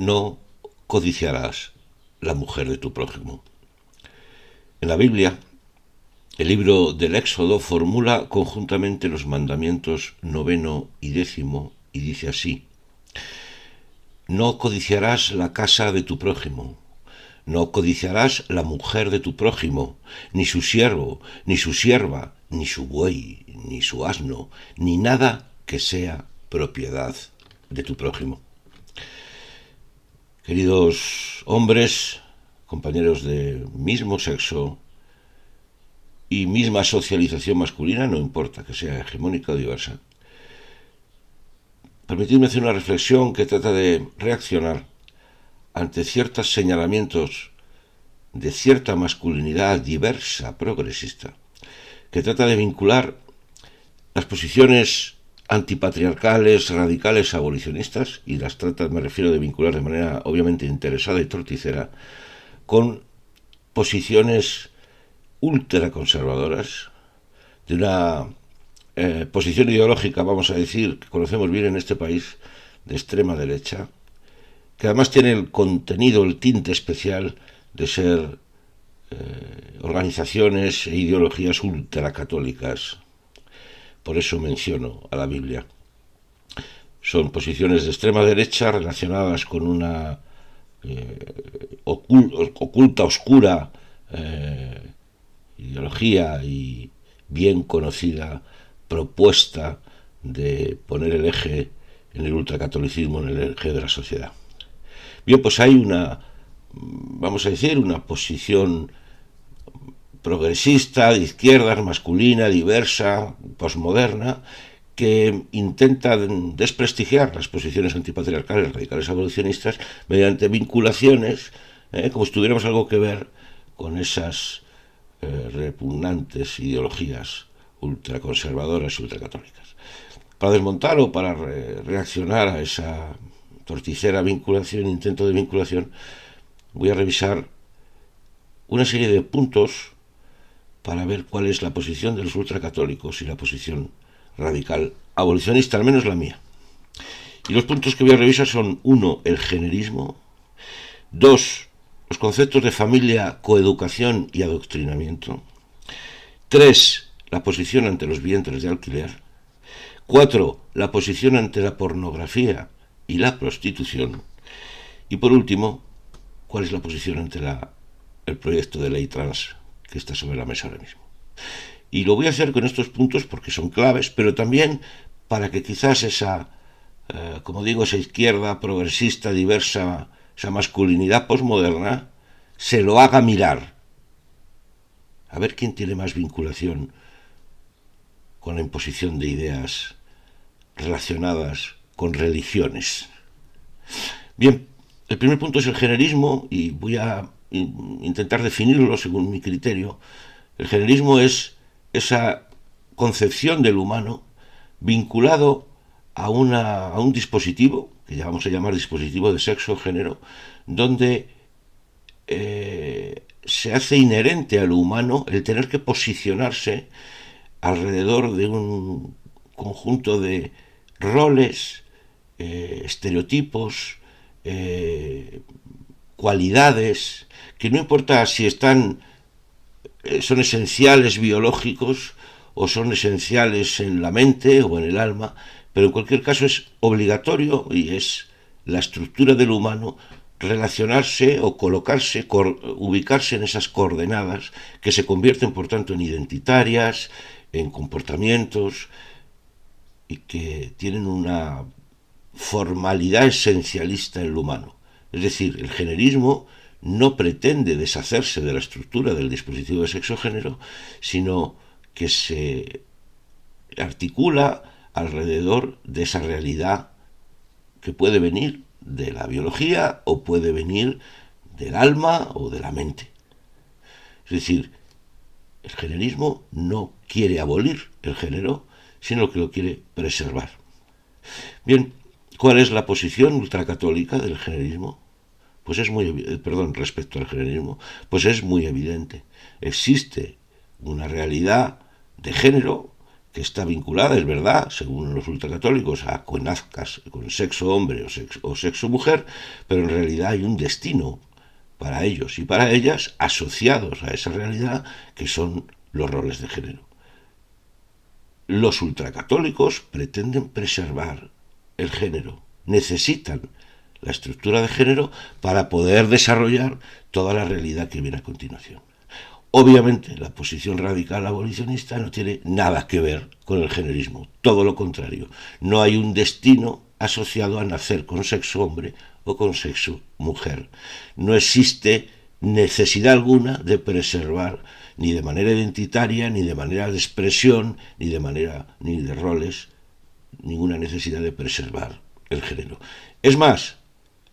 no codiciarás la mujer de tu prójimo. En la Biblia, el libro del Éxodo formula conjuntamente los mandamientos 9 y 10 y dice así: no codiciarás la casa de tu prójimo, no codiciarás la mujer de tu prójimo, ni su siervo, ni su sierva, ni su buey, ni su asno, ni nada que sea propiedad de tu prójimo. Queridos hombres, compañeros de mismo sexo y misma socialización masculina, no importa que sea hegemónica o diversa, permitidme hacer una reflexión que trata de reaccionar ante ciertos señalamientos de cierta masculinidad diversa, progresista, que trata de vincular las posiciones antipatriarcales, radicales, abolicionistas, y las trata, me refiero, de vincular de manera obviamente interesada y torticera, con posiciones ultraconservadoras, de una posición ideológica, vamos a decir, que conocemos bien en este país, de extrema derecha, que además tiene el contenido, el tinte especial de ser organizaciones e ideologías ultracatólicas. Por eso menciono a la Biblia. Son posiciones de extrema derecha relacionadas con una oculta, oscura ideología y bien conocida propuesta de poner el eje en el ultracatolicismo, en el eje de la sociedad. Bien, pues hay una, vamos a decir, una posición progresista, de izquierdas, masculina, diversa, posmoderna, que intenta desprestigiar las posiciones antipatriarcales, radicales, abolicionistas, mediante vinculaciones, como si tuviéramos algo que ver con esas repugnantes ideologías ultraconservadoras y ultracatólicas. Para desmontar o para reaccionar a esa torticera vinculación, intento de vinculación, voy a revisar una serie de puntos para ver cuál es la posición de los ultracatólicos y la posición radical abolicionista, al menos la mía. Y los puntos que voy a revisar son: 1, el generismo; 2, los conceptos de familia, coeducación y adoctrinamiento; 3, la posición ante los vientres de alquiler; 4, la posición ante la pornografía y la prostitución; y por último, cuál es la posición ante el proyecto de ley trans que está sobre la mesa ahora mismo. Y lo voy a hacer con estos puntos porque son claves, pero también para que quizás esa, como digo, esa izquierda progresista, diversa, esa masculinidad posmoderna, se lo haga mirar. A ver quién tiene más vinculación con la imposición de ideas relacionadas con religiones. Bien, el primer punto es el generismo, y voy a intentar definirlo según mi criterio. El generismo es esa concepción del humano vinculado a un dispositivo, que ya vamos a llamar dispositivo de sexo o género, donde se hace inherente al humano el tener que posicionarse alrededor de un conjunto de roles, estereotipos, cualidades, que no importa si son esenciales biológicos o son esenciales en la mente o en el alma, pero en cualquier caso es obligatorio, y es la estructura del humano, relacionarse o colocarse, ubicarse en esas coordenadas que se convierten por tanto en identitarias, en comportamientos, y que tienen una formalidad esencialista en el humano. Es decir, el generismo no pretende deshacerse de la estructura del dispositivo de sexo-género, sino que se articula alrededor de esa realidad que puede venir de la biología o puede venir del alma o de la mente. Es decir, el generismo no quiere abolir el género, sino que lo quiere preservar. Bien, ¿cuál es la posición ultracatólica del generismo? Pues es muy respecto al generismo, pues es muy evidente. Existe una realidad de género que está vinculada, es verdad, según los ultracatólicos, a que nazcas con sexo hombre o sexo mujer, pero en realidad hay un destino para ellos y para ellas asociados a esa realidad, que son los roles de género. Los ultracatólicos pretenden preservar el género, necesitan la estructura de género para poder desarrollar toda la realidad que viene a continuación. Obviamente, la posición radical abolicionista no tiene nada que ver con el generismo, todo lo contrario. No hay un destino asociado a nacer con sexo hombre o con sexo mujer. No existe necesidad alguna de preservar, ni de manera identitaria, ni de manera de expresión, ni de roles, ninguna necesidad de preservar el género. Es más,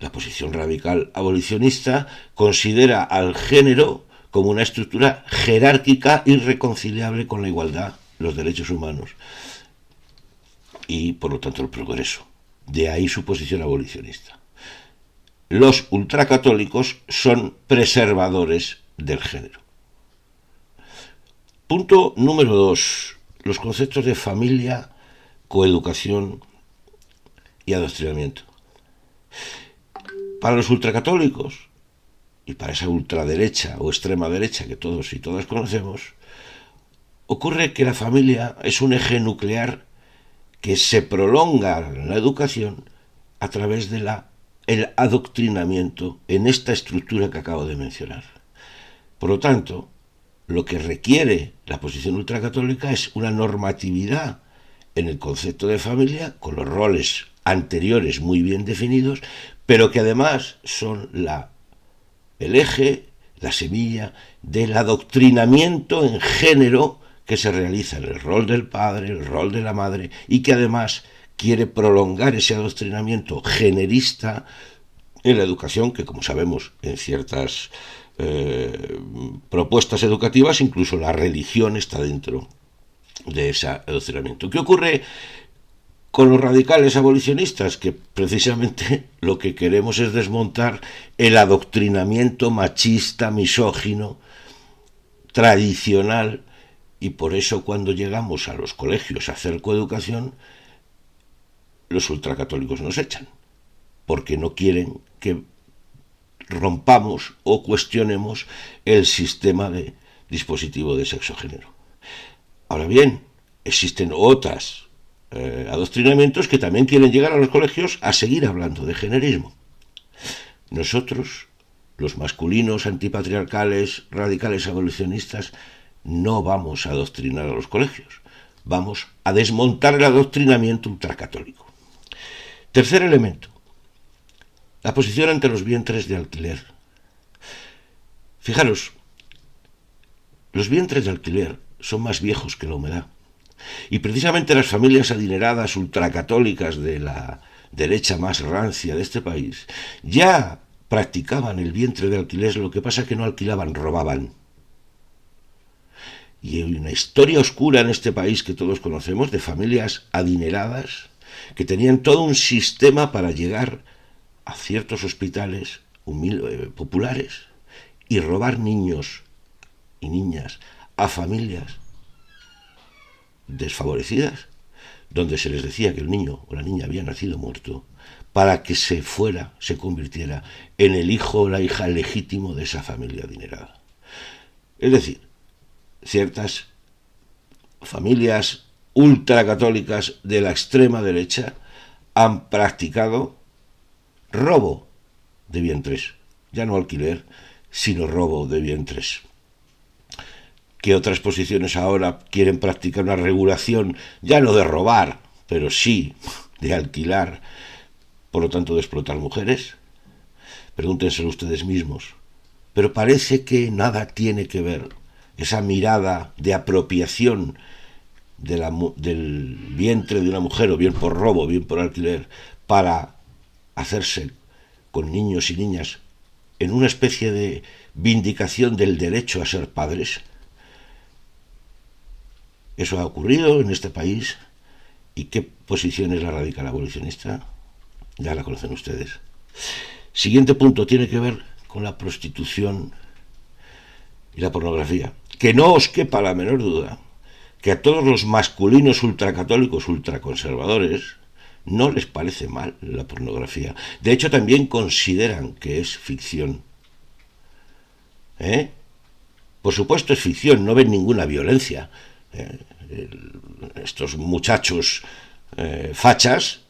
la posición radical abolicionista considera al género como una estructura jerárquica irreconciliable con la igualdad, los derechos humanos y, por lo tanto, el progreso. De ahí su posición abolicionista. Los ultracatólicos son preservadores del género. Punto número 2. Los conceptos de familia, coeducación y adoctrinamiento. Para los ultracatólicos y para esa ultraderecha o extrema derecha que todos y todas conocemos, ocurre que la familia es un eje nuclear que se prolonga en la educación a través de el adoctrinamiento en esta estructura que acabo de mencionar. Por lo tanto, lo que requiere la posición ultracatólica es una normatividad en el concepto de familia, con los roles anteriores muy bien definidos, pero que además son el eje, la semilla del adoctrinamiento en género que se realiza en el rol del padre, el rol de la madre, y que además quiere prolongar ese adoctrinamiento generista en la educación, que, como sabemos, en ciertas propuestas educativas, incluso la religión está dentro de ese adoctrinamiento. ¿Qué ocurre con los radicales abolicionistas? Que precisamente lo que queremos es desmontar el adoctrinamiento machista, misógino, tradicional, y por eso cuando llegamos a los colegios a hacer coeducación, los ultracatólicos nos echan, porque no quieren que rompamos o cuestionemos el sistema de dispositivo de sexo-género. Ahora bien, existen otros adoctrinamientos que también quieren llegar a los colegios a seguir hablando de generismo. Nosotros, los masculinos antipatriarcales, radicales abolicionistas, no vamos a adoctrinar a los colegios, vamos a desmontar el adoctrinamiento ultracatólico. Tercer elemento, la posición ante los vientres de alquiler. Fijaros, los vientres de alquiler son más viejos que la humedad. Y precisamente las familias adineradas ultracatólicas de la derecha más rancia de este país ya practicaban el vientre de alquiler, lo que pasa es que no alquilaban, robaban. Y hay una historia oscura en este país que todos conocemos de familias adineradas que tenían todo un sistema para llegar a ciertos hospitales populares y robar niños y niñas a familias desfavorecidas, donde se les decía que el niño o la niña había nacido muerto, para que se convirtiera en el hijo o la hija legítimo de esa familia adinerada. Es decir, ciertas familias ultracatólicas de la extrema derecha han practicado robo de vientres, ya no alquiler, sino robo de vientres. Que otras posiciones ahora quieren practicar una regulación, ya no de robar, pero sí de alquilar, por lo tanto de explotar mujeres? Pregúntenselo ustedes mismos. Pero parece que nada tiene que ver esa mirada de apropiación del vientre de una mujer, o bien por robo, o bien por alquiler, para hacerse con niños y niñas en una especie de vindicación del derecho a ser padres. Eso ha ocurrido en este país. ¿Y qué posición es la radical abolicionista? Ya la conocen ustedes. Siguiente punto tiene que ver con la prostitución y la pornografía. Que no os quepa la menor duda que a todos los masculinos ultracatólicos, ultraconservadores, no les parece mal la pornografía. De hecho, también consideran que es ficción. Por supuesto es ficción, no ven ninguna violencia. Estos muchachos fachas,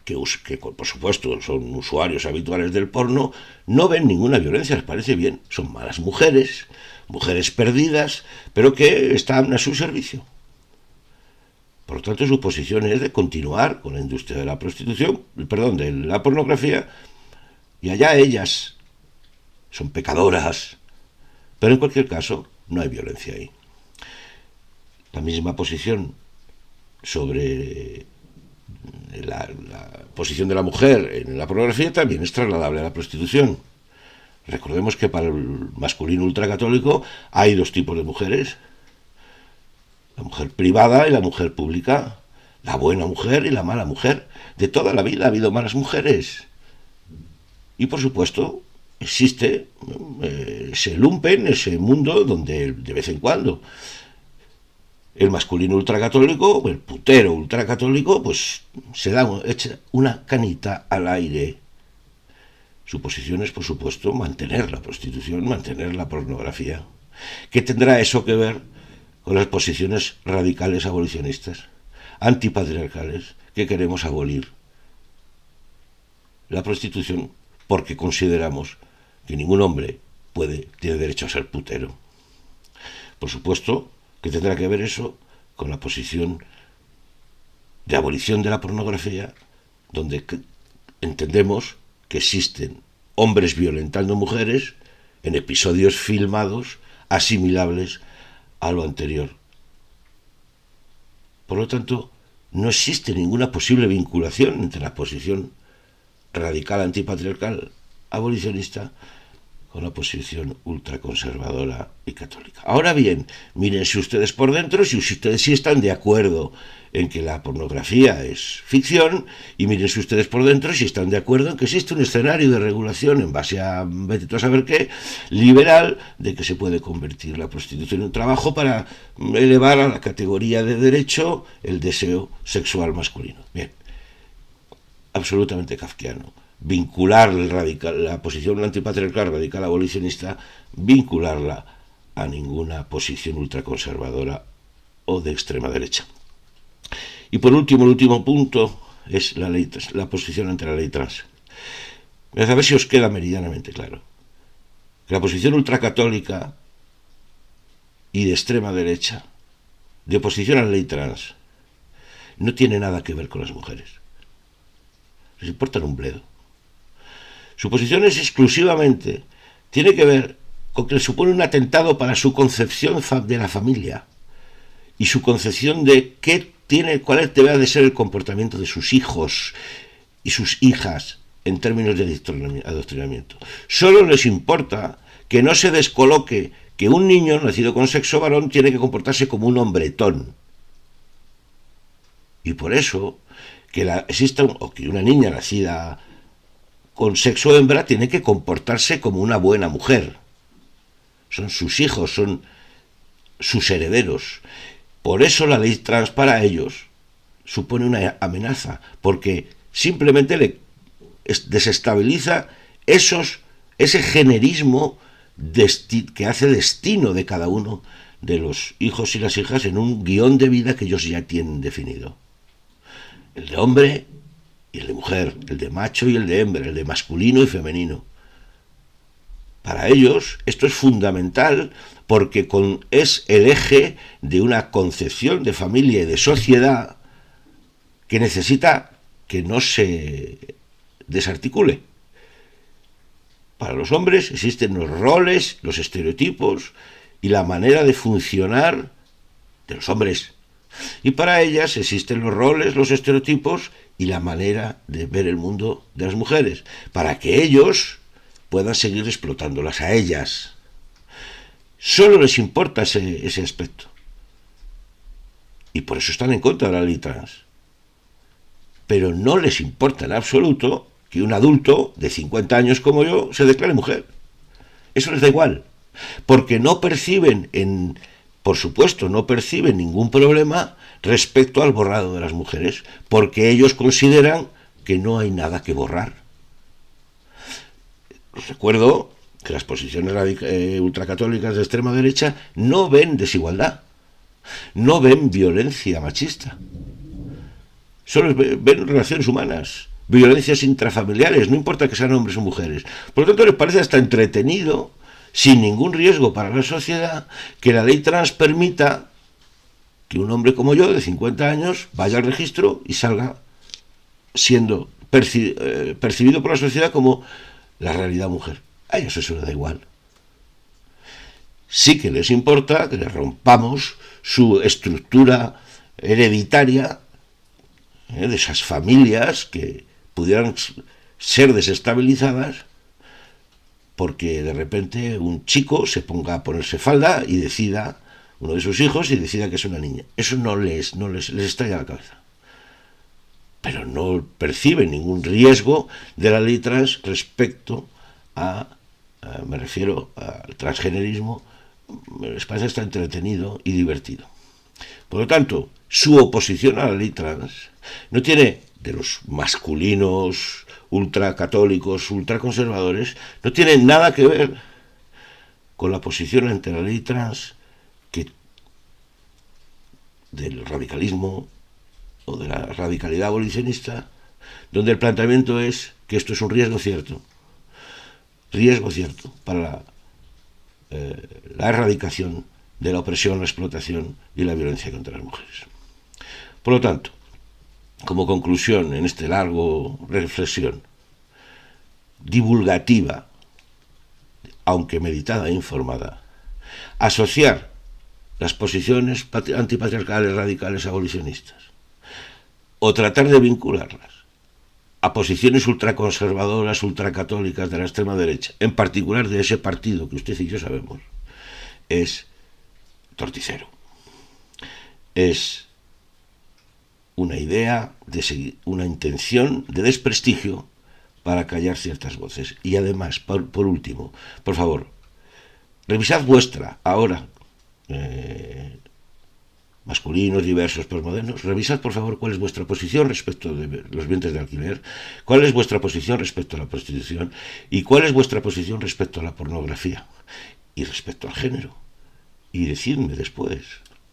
que por supuesto son usuarios habituales del porno, no ven ninguna violencia, les parece bien. Son malas mujeres, mujeres perdidas, pero que están a su servicio. Por lo tanto, su posición es de continuar con la industria de la prostitución, de la pornografía, y allá ellas son pecadoras, pero en cualquier caso no hay violencia ahí. La misma posición sobre la posición de la mujer en la pornografía también es trasladable a la prostitución. Recordemos que para el masculino ultracatólico hay dos tipos de mujeres: la mujer privada y la mujer pública, la buena mujer y la mala mujer. De toda la vida ha habido malas mujeres. Y por supuesto existe ese lumpen, ese mundo donde de vez en cuando el masculino ultracatólico, el putero ultracatólico, pues se da echa una canita al aire. Su posición es, por supuesto, mantener la prostitución, mantener la pornografía. ¿Qué tendrá eso que ver con las posiciones radicales abolicionistas, antipatriarcales, que queremos abolir la prostitución porque consideramos que ningún hombre tiene derecho a ser putero? Por supuesto que tendrá que ver eso con la posición de abolición de la pornografía, donde entendemos que existen hombres violentando mujeres en episodios filmados asimilables a lo anterior. Por lo tanto, no existe ninguna posible vinculación entre la posición radical antipatriarcal abolicionista con la posición ultraconservadora y católica. Ahora bien, mírense ustedes por dentro si ustedes sí están de acuerdo en que la pornografía es ficción, y mírense ustedes por dentro si están de acuerdo en que existe un escenario de regulación en base a, vete tú a saber qué, liberal, de que se puede convertir la prostitución en un trabajo para elevar a la categoría de derecho el deseo sexual masculino. Bien, absolutamente kafkiano. Vincular la posición antipatriarcal radical abolicionista, vincularla a ninguna posición ultraconservadora o de extrema derecha. Y por último, el último punto es la posición ante la ley trans. A ver si os queda meridianamente claro que la posición ultracatólica y de extrema derecha, de oposición a la ley trans, no tiene nada que ver con las mujeres. Les importa un bledo. Su posición es exclusivamente, tiene que ver con que le supone un atentado para su concepción de la familia y su concepción de cuál debe de ser el comportamiento de sus hijos y sus hijas en términos de adoctrinamiento. Solo les importa que no se descoloque que un niño nacido con sexo varón tiene que comportarse como un hombretón. Y por eso que que una niña nacida con sexo hembra tiene que comportarse como una buena mujer. Son sus hijos, son sus herederos. Por eso la ley trans para ellos supone una amenaza, porque simplemente le desestabiliza ese generismo que hace destino de cada uno de los hijos y las hijas en un guión de vida que ellos ya tienen definido. El de hombre y el de mujer, el de macho y el de hembra, el de masculino y femenino. Para ellos esto es fundamental porque es el eje de una concepción de familia y de sociedad que necesita que no se desarticule. Para los hombres existen los roles, los estereotipos y la manera de funcionar de los hombres. Y para ellas existen los roles, los estereotipos y la manera de ver el mundo de las mujeres, para que ellos puedan seguir explotándolas a ellas. Solo les importa ese aspecto. Y por eso están en contra de la ley trans. Pero no les importa en absoluto que un adulto de 50 años como yo se declare mujer. Eso les da igual. Porque no perciben en por supuesto, no perciben ningún problema respecto al borrado de las mujeres, porque ellos consideran que no hay nada que borrar. Recuerdo que las posiciones ultracatólicas de extrema derecha no ven desigualdad, no ven violencia machista, solo ven relaciones humanas, violencias intrafamiliares, no importa que sean hombres o mujeres. Por lo tanto, les parece hasta entretenido, sin ningún riesgo para la sociedad, que la ley trans permita que un hombre como yo, de 50 años, vaya al registro y salga siendo percibido por la sociedad como la realidad mujer. A ellos eso les da igual. Sí que les importa que les rompamos su estructura hereditaria, de esas familias que pudieran ser desestabilizadas porque de repente un chico se ponga a ponerse falda y decida, uno de sus hijos, y decida que es una niña. Eso no les estalla la cabeza. Pero no perciben ningún riesgo de la ley trans respecto me refiero al transgenerismo. Les parece hasta entretenido y divertido. Por lo tanto, su oposición a la ley trans no tiene, de los masculinos ultracatólicos, ultraconservadores, no tiene nada que ver con la posición ante la ley trans del radicalismo o de la radicalidad abolicionista, donde el planteamiento es que esto es un riesgo cierto para la erradicación de la opresión, la explotación y la violencia contra las mujeres. Por lo tanto, como conclusión en esta larga reflexión divulgativa, aunque meditada e informada, asociar las posiciones antipatriarcales, radicales, abolicionistas, o tratar de vincularlas a posiciones ultraconservadoras, ultracatólicas de la extrema derecha, en particular de ese partido que usted y yo sabemos, es torticero. Es una idea, una intención de desprestigio para callar ciertas voces. Y además, por último, por favor, revisad vuestra, ahora, masculinos, diversos, posmodernos, revisad por favor cuál es vuestra posición respecto de los vientres de alquiler, cuál es vuestra posición respecto a la prostitución y cuál es vuestra posición respecto a la pornografía y respecto al género. Y decidme después,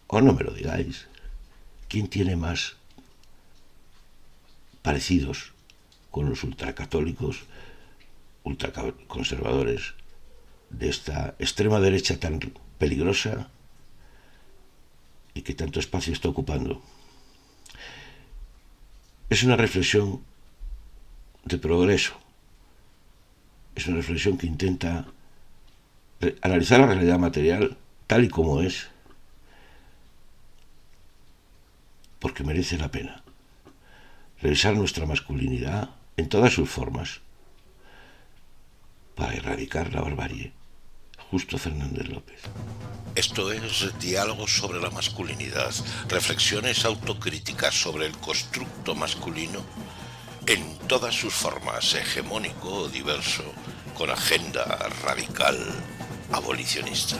o no me lo digáis, quién tiene más parecidos con los ultracatólicos, ultraconservadores de esta extrema derecha tan peligrosa y que tanto espacio está ocupando. Es una reflexión de progreso, es una reflexión que intenta analizar la realidad material tal y como es, porque merece la pena revisar nuestra masculinidad en todas sus formas para erradicar la barbarie. Justo Fernández López. Esto es Diálogos sobre la masculinidad, reflexiones autocríticas sobre el constructo masculino en todas sus formas, hegemónico o diverso, con agenda radical abolicionista.